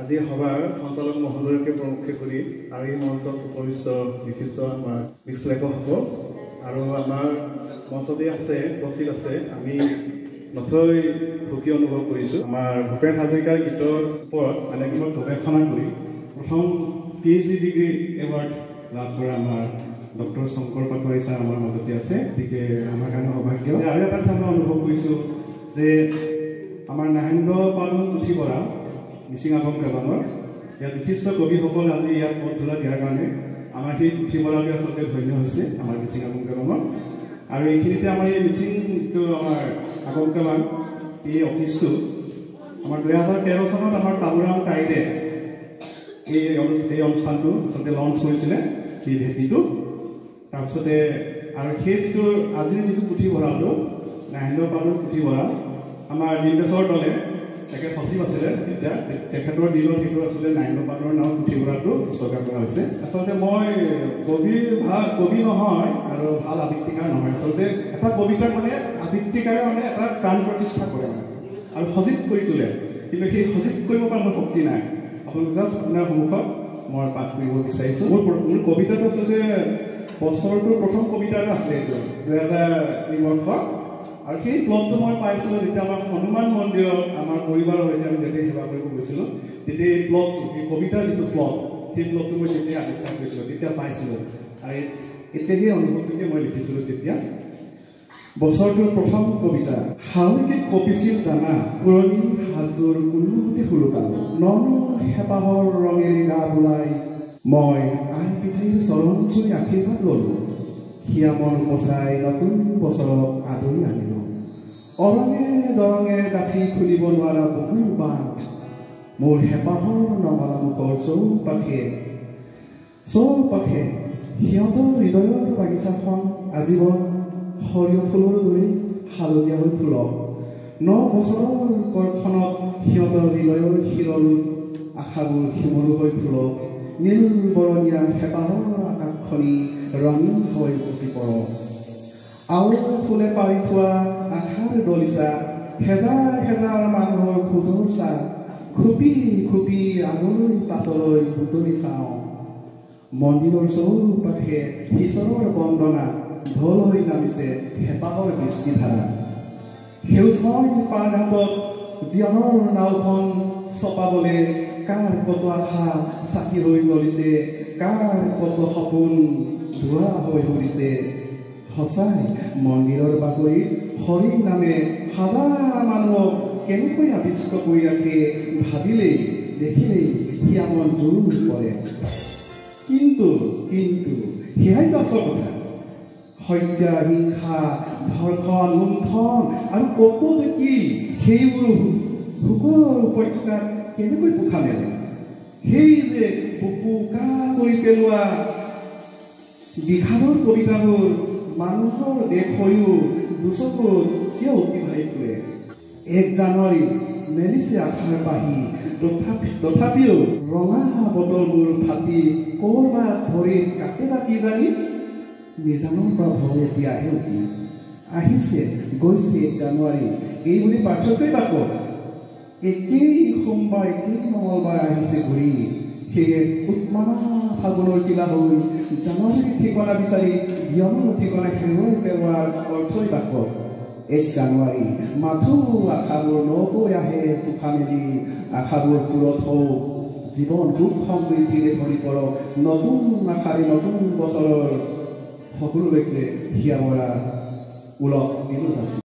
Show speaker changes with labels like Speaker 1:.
Speaker 1: আজি সভাৰ সঞ্চালক মহোদয়কে প্ৰমুখ্য কৰি আৰু এই মঞ্চত উপস্থিত বিশিষ্ট আমাৰ বিশ্লেষকসকল আৰু আমাৰ মঞ্চতে উপস্থিত আছে আমি নথৈ সুখী অনুভৱ কৰিছোঁ। আমাৰ ভূপেন হাজৰিকাৰ গীতৰ ওপৰত মানে মই গৱেষণা কৰি প্ৰথম PhD ডিগ্ৰী এৱাৰ্ড লাভ কৰা আমাৰ ডক্টৰ শংকৰ পাটোৱাৰী ছাৰ আমাৰ মাজতে আছে। গতিকে আমাৰ কাৰণে সৌভাগ্য। আৰু এটা কথা মই অনুভৱ কৰিছোঁ যে আমাৰ নাহেন্দ্ৰ পালন পুথিভঁৰা মিচিং আগম কেলানৰ ইয়াত বিশিষ্ট কবিসকল আজি ইয়াত পথ ধৰা দিয়াৰ কাৰণে আমাৰ সেই পুথিভঁৰাটো আচলতে ধন্য হৈছে আমাৰ মিচিং আগম কেলানৰ। আৰু এইখিনিতে আমাৰ এই মিচিং যিটো আমাৰ আগম কেলান এই অফিচটো আমাৰ 2013 চনত আমাৰ তামুৰাম টাইডে এই অনুষ্ঠানটো আচলতে লঞ্চ কৰিছিলে এই ভেটিটো। তাৰপিছতে আৰু সেই যিটো আজিৰ যিটো পুথিভঁৰালটো নাহেন্দ্ৰ পালন পুথিভঁৰাল আমাৰ নিৰ্দেশৰ দলে তেখেত সচিব আছিলে তেতিয়া তেখেতৰ দিনত সেইটো আচলতে নাহেন্দ্ৰ পালৰ নামত পুথিভঁৰালটো উৎসৰ্গা কৰা হৈছে। আচলতে মই কবি নহয় আৰু ভাল আবৃত্তিকাৰ নহয়। আচলতে এটা কবিতাৰ মানে আবৃত্তিকাৰে মানে এটা প্ৰাণ প্ৰতিষ্ঠা কৰে মানে আৰু সজীৱ কৰি তোলে, কিন্তু সেই সজীৱ কৰিব পৰা মোৰ শক্তি নাই। আপোনালোক জাষ্ট আপোনাৰ সন্মুখত মই পাঠ কৰিব বিচাৰিছোঁ। মোৰ কবিতাটো আচলতে বছৰটোৰ প্ৰথম কবিতা এটা আছিলে এইটো 2003 বৰ্ষত। আৰু সেই প্লটটো মই পাইছিলোঁ যেতিয়া আমাৰ হনুমান মন্দিৰত আমাৰ পৰিবাৰৰ সৈতে আমি যেতিয়া সেৱা কৰিব গৈছিলোঁ, তেতিয়া এই প্লটটো এই কবিতাৰ যিটো প্লট সেই প্লটটো মই তেতিয়া আৱিষ্কাৰ কৰিছিলোঁ, তেতিয়া পাইছিলোঁ। আৰু এতিয়া সেই অনুভৱটোকে মই লিখিছিলোঁ তেতিয়া। বছৰটোৰ প্ৰথম কবিতা। হাউলিকে কপিছিল জানা পুৰণি সাজুৰ কোনোমতে সুৰকালো নন হেঁপাহৰ ৰঙেৰে গা বোলাই মই আই পিতৃৰ চৰণ চুই আশীৰ্বাদ ল'লো। সিয়া মন পচাই নতুন বছৰক আদৰি আনিলো। অৰঙে দৰঙে গাঁঠি খুলিব নোৱাৰা বহু বাট মোৰ হেঁপাহৰ নমালা মুখৰ চৌপাশে সিহঁতৰ হৃদয়ৰ বাগিচাখন আজীৱন সৰিয়হ ফুলৰ দৰে হালধীয়া হৈ ফুলক। 9 বছৰৰ কৰখনত সিহঁতৰ হৃদয়ৰ শিৰলো আশাবোৰ শিমলু হৈ ফুলক। নীল বৰণীয়া হেঁপাহৰ আকাশখনি ৰঙীন হৈ উপচি পৰক। আউল ফুলে পাৰি থোৱা আশাৰ দলিচা হেজাৰ হেজাৰ মানুহৰ খোজৰ চাহ খুপি খুপি আগলৈ পাছলৈ বুটলি চাওঁ। মন্দিৰৰ চৌপাশে ঈশ্বৰৰ বন্দনা ঢোল হৈ নামিছে হেঁপাহৰ বৃষ্টিধাৰা। সেউজময় পাৰঘাটত জীৱনৰ নাওখন চপাবলৈ কাৰ কত আশা চাকি হৈ জ্বলিছে, কাৰ কত সপোন ধোৱা হৈ পৰিছে। সঁচাই মন্দিৰৰ বাকৰিত হৰি নামে হাজাৰ মানুহক কেনেকৈ আবিষ্ট কৰি ৰাখে ভাবিলেই দেখিলেই সিয়া মন জোৰ পৰে। কিন্তু সেয়াইতো আচল কথা। হত্যা হিংসা ধৰ্ষণ লুণ্ঠন আৰু কত যে কি সেইবোৰ ভোকৰ উপত্যকাত কেনেকৈ পোখা মেলে। সেই যে বুকু কা কৰি পেলোৱা বিষাদৰ কবিতাবোৰ মানুহৰ দেশ হৈও দুচকুত কিয় অতিবাহিত কৰে। 1 জানুৱাৰী মেলিছে আশাৰ পাহি তথাপিও ৰঙা বটলবোৰ ফাটি ক'ৰবাত ভৰিত কাটেলা কি জানি নিজানৰ পৰা ভয় এতিয়াহে উঠি আহিছে গৈছে 1 জানুৱাৰী এই বুলি পাৰ্থক্যই বাক। একেই সোমবাৰ একেই মঙলবাৰ আহিছে ঘূৰি। সেয়ে উৎমানা ফাগুনৰ কিলা হৈ জানুৱাৰীৰ ঠিকনা বিচাৰি জীৱনৰ ঠিকনা হেৰুৱাই পেলোৱাৰ অৰ্থই বাক। 1 জানুৱাৰী মাথো আশাবোৰ নকৈ আহে পোখা মেলি আশাবোৰ পূৰত হওক জীৱন দুখ সমৃদ্ধিৰে ভৰি পৰক। নতুন আশাৰে নতুন বছৰৰ সকলোলৈকে হিয়া মৰা ওলক বিনোদ আছে।